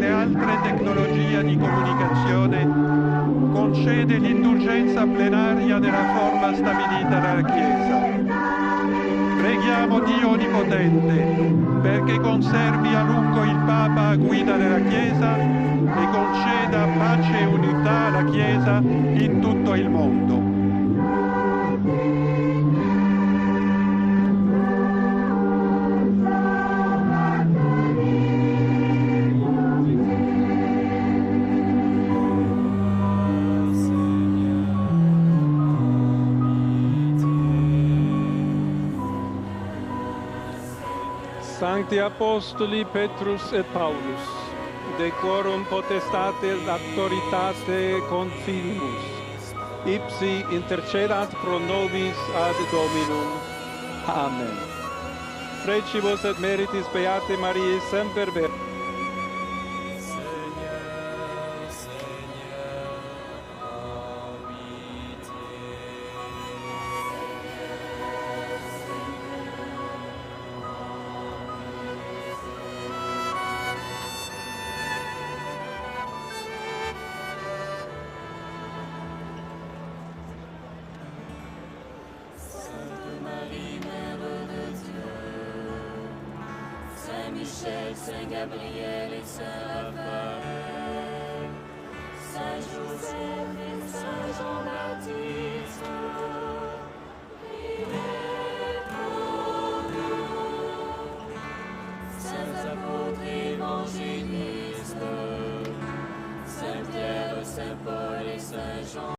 e altre tecnologie di comunicazione, concede l'indulgenza plenaria nella forma stabilita dalla Chiesa. Preghiamo Dio Onnipotente perché conservi a lungo il Papa a guida della Chiesa e conceda pace e unità alla Chiesa in tutto il mondo. Sancti Apostoli Petrus et Paulus, decorum potestate autoritate confinimus, ipsi intercedat pro nobis ad Dominum. Amen. Precibus et meritis Beate Mariae semper ver. Saint Michel, Saint Gabriel et Saint